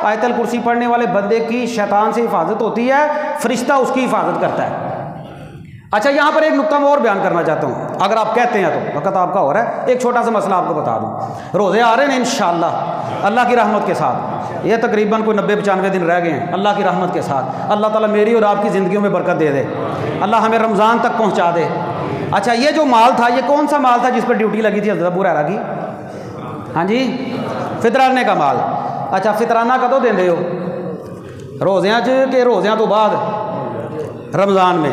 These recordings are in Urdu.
آیت الکرسی پڑھنے والے بندے کی شیطان سے حفاظت ہوتی ہے، فرشتہ اس کی حفاظت کرتا ہے۔ اچھا یہاں پر ایک نقطہ میں اور بیان کرنا چاہتا ہوں، اگر آپ کہتے ہیں تو وقت آپ کا ہو رہا ہے، ایک چھوٹا سا مسئلہ آپ کو بتا دوں۔ روزے آ رہے ہیں انشاءاللہ اللہ کی رحمت کے ساتھ، یہ تقریباً کوئی 90-95 دن رہ گئے ہیں اللہ کی رحمت کے ساتھ۔ اللہ تعالیٰ میری اور آپ کی زندگیوں میں برکت دے دے، اللہ ہمیں رمضان تک پہنچا دے۔ اچھا یہ جو مال تھا یہ کون سا مال تھا جس پر ڈیوٹی لگی تھی حضرت ابو ہریرہ کی؟ ہاں جی، فطرانے کا مال۔ اچھا فطرانہ کدوں دیندے ہو؟ روزیاں کہ روزیاں تو بعد؟ رمضان میں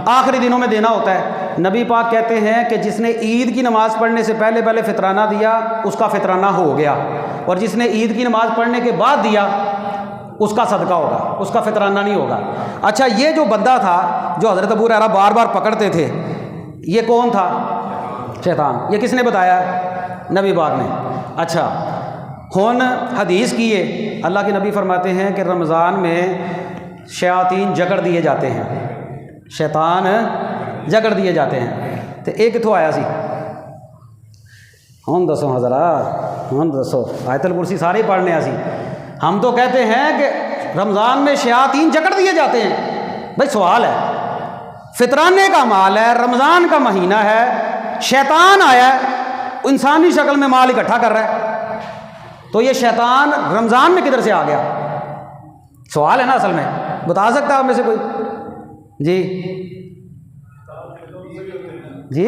آخری دنوں میں دینا ہوتا ہے۔ نبی پاک کہتے ہیں کہ جس نے عید کی نماز پڑھنے سے پہلے فطرانہ دیا اس کا فطرانہ ہو گیا، اور جس نے عید کی نماز پڑھنے کے بعد دیا اس کا صدقہ ہوگا، اس کا فطرانہ نہیں ہوگا۔ اچھا یہ جو بندہ تھا جو حضرت ابو ہریرہ بار بار پکڑتے تھے، یہ کون تھا؟ شیطان۔ یہ کس نے بتایا؟ نبی پاک نے۔ اچھا ہن حدیث کی ہے، اللہ کے نبی فرماتے ہیں کہ رمضان میں شیاطین جکڑ دیے جاتے ہیں، شیطان جکڑ دیے جاتے ہیں۔ تو ایک کتوں آیا سی؟ ہن دسو حضرات، ہن دسو، آیت الکرسی سارے پڑھنے آ سی۔ ہم تو کہتے ہیں کہ رمضان میں شیاطین جکڑ دیے جاتے ہیں۔ بھائی سوال ہے، فطرانے کا مال ہے، رمضان کا مہینہ ہے، شیطان آیا ہے انسانی شکل میں مال اکٹھا کر رہا ہے، تو یہ شیطان رمضان میں کدھر سے آ گیا؟ سوال ہے نا اصل میں، بتا سکتا ہے آپ میں سے کوئی؟ جی جی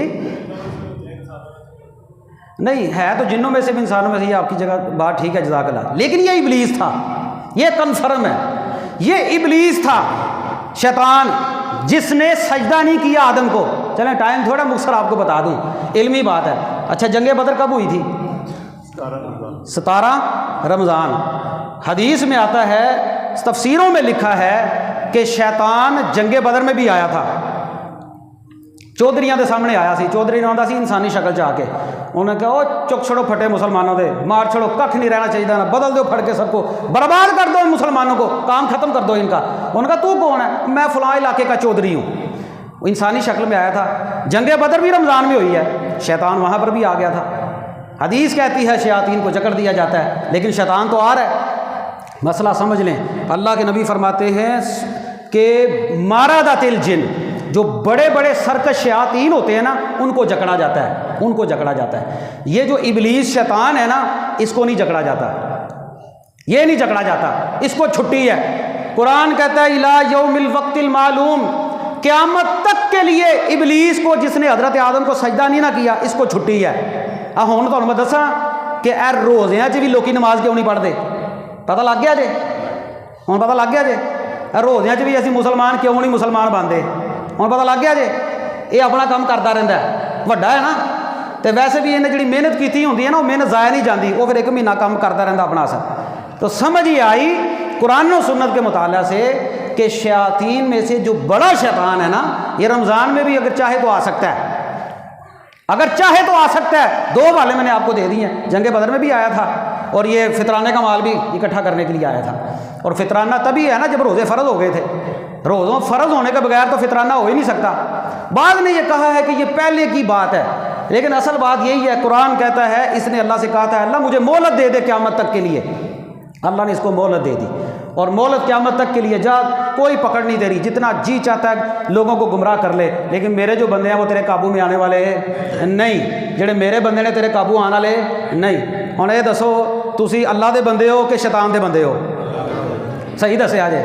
نہیں ہے تو جنوں میں سے بھی انسانوں میں سے، یہ آپ کی جگہ بات ٹھیک ہے، جزاک اللہ، لیکن یہ ابلیس تھا، یہ کنفرم ہے، یہ ابلیس تھا شیطان جس نے سجدہ نہیں کیا آدم کو۔ چلیں ٹائم تھوڑا مختصر آپ کو بتا دوں، علمی بات ہے۔ اچھا جنگ بدر کب ہوئی تھی؟ 17 رمضان۔ حدیث میں آتا ہے، تفسیروں میں لکھا ہے کہ شیطان جنگ بدر میں بھی آیا تھا، چودھریاں دے سامنے آیا سی، چودھری نے آتا سی انسانی شکل چاہ کے، انہوں نے کہا او چک چھڑو پھٹے مسلمانوں دے، مار چھڑو، ککھ نہیں رہنا چاہیے نا، بدل دو پھڑ کے سب کو، برباد کر دو ان مسلمانوں کو، کام ختم کر دو ان کا۔ انہوں نے کہا تو کون ہے؟ میں فلاں علاقے کا چودھری ہوں۔ وہ انسانی شکل میں آیا تھا۔ جنگ بدر بھی رمضان میں ہوئی ہے، شیطان وہاں پر بھی آ گیا تھا۔ حدیث کہتی ہے شیاطین کو جکڑ دیا جاتا ہے، لیکن شیطان تو آ رہا ہے۔ مسئلہ سمجھ لیں، اللہ کے نبی فرماتے ہیں کہ مارادۃ الجن، جو بڑے بڑے سرکش شیاطین ہوتے ہیں نا ان کو جکڑا جاتا ہے، ان کو جکڑا جاتا ہے۔ یہ جو ابلیس شیطان ہے نا اس کو نہیں جکڑا جاتا، یہ نہیں جکڑا جاتا، اس کو چھٹی ہے۔ قرآن کہتا ہے الی یوم الوقت المعلوم، قیامت تک کے لیے ابلیس کو جس نے حضرت آدم کو سجدہ نہیں نہ کیا اس کو چھٹی ہے۔ ہوں تو میں دساں کہ اے روزیاں بھی لوکی نماز کیوں نہیں پڑھتے؟ پتہ لگ گیا جے؟ ہوں پتہ لگ گیا جے؟ روزیاں بھی اسی مسلمان کیوں نہیں مسلمان بنتے؟ ہوں پتہ لگ گیا جے؟ یہ اپنا کام کرتا رہتا ہے، وڈا ہے نا، تو ویسے بھی انہیں جڑی محنت کی ہوتی ہے نا وہ محنت ضائع نہیں جاتی، وہ پھر ایک مہینہ کام کرتا رہتا اپنا اثر۔ تو سمجھ ہی آئی قرآن و سنت کے مطالعہ سے کہ شیاطین میں سے جو بڑا شیطان ہے نا یہ رمضان میں بھی اگر چاہے تو آ سکتا ہے، اگر چاہے تو آ سکتا ہے۔ دو والے میں نے آپ کو دے دی ہیں، جنگ بدر میں بھی آیا تھا اور یہ فطرانے کا مال بھی اکٹھا کرنے کے لیے آیا تھا۔ اور فطرانہ تبھی ہے نا جب روزے فرض ہو گئے تھے، روزوں فرض ہونے کے بغیر تو فطرانہ ہو ہی نہیں سکتا۔ بعض نے یہ کہا ہے کہ یہ پہلے کی بات ہے، لیکن اصل بات یہی ہے، قرآن کہتا ہے اس نے اللہ سے کہا تھا اللہ مجھے مہلت دے دے قیامت تک کے لیے، اللہ نے اس کو مہلت دے دی، اور مہلت قیامت تک کے لیے، جا کوئی پکڑ نہیں دے رہی، جتنا جی چاہتا ہے لوگوں کو گمراہ کر لے، لیکن میرے جو بندے ہیں وہ تیرے قابو میں آنے والے نہیں، جڑے میرے بندے نے تیرے قابو آنے والے نہیں۔ ہوں یہ دسو تسی اللہ دے بندے ہو کہ شیطان دے بندے ہو؟ صحیح دسیا جے؟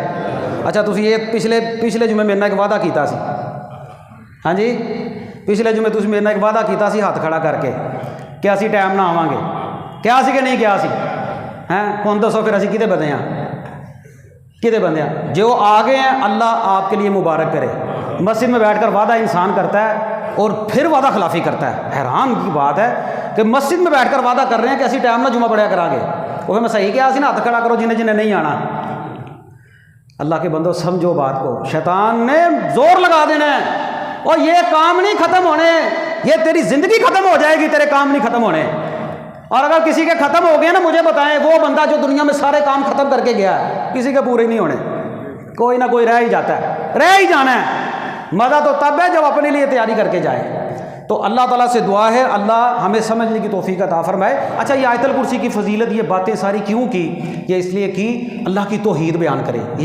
اچھا تسی یہ پچھلے جمعے میرے ایک وعدہ کیتا سی، ہاں جی پچھلے جمعے تسی میرے ایک وعدہ کیتا سی ہاتھ کھڑا کر کے کہ اسی ٹائم نہ آواں گے، کیا سی کہ نہیں کیا سی؟ ہیں ہوں دسو پھر اسی کدے بندے ہیں؟ کدے بندے ہیں؟ جو آ گئے ہیں اللہ آپ کے لیے مبارک کرے۔ مسجد میں بیٹھ کر وعدہ انسان کرتا ہے اور پھر وعدہ خلافی کرتا ہے، حیران کی بات ہے کہ مسجد میں بیٹھ کر وعدہ کر رہے ہیں کہ اسی ٹائم نہ جمعہ پڑھیا کرا گے، وہ میں صحیح کیا سی نا ہاتھ کھڑا کرو جنہیں جنہیں نہیں آنا۔ اللہ کے بندو سمجھو بات کو، شیطان نے زور لگا دینا ہے اور یہ کام نہیں ختم ہونے، یہ تیری زندگی ختم ہو جائے گی، تیرے کام نہیں ختم ہونے۔ اور اگر کسی کے ختم ہو گئے نا مجھے بتائیں، وہ بندہ جو دنیا میں سارے کام ختم کر کے گیا ہے، کسی کے پورے نہیں ہونے، کوئی نہ کوئی رہ ہی جاتا ہے، رہ ہی جانا ہے۔ مزہ تو تب ہے جب اپنے لیے تیاری کر کے جائے۔ تو اللہ تعالیٰ سے دعا ہے اللہ ہمیں سمجھنے کی توفیق عطا فرمائے۔ اچھا یہ آیت الکرسی کی فضیلت یہ باتیں ساری کیوں کی؟ یہ اس لیے کی اللہ کی توحید بیان کرے۔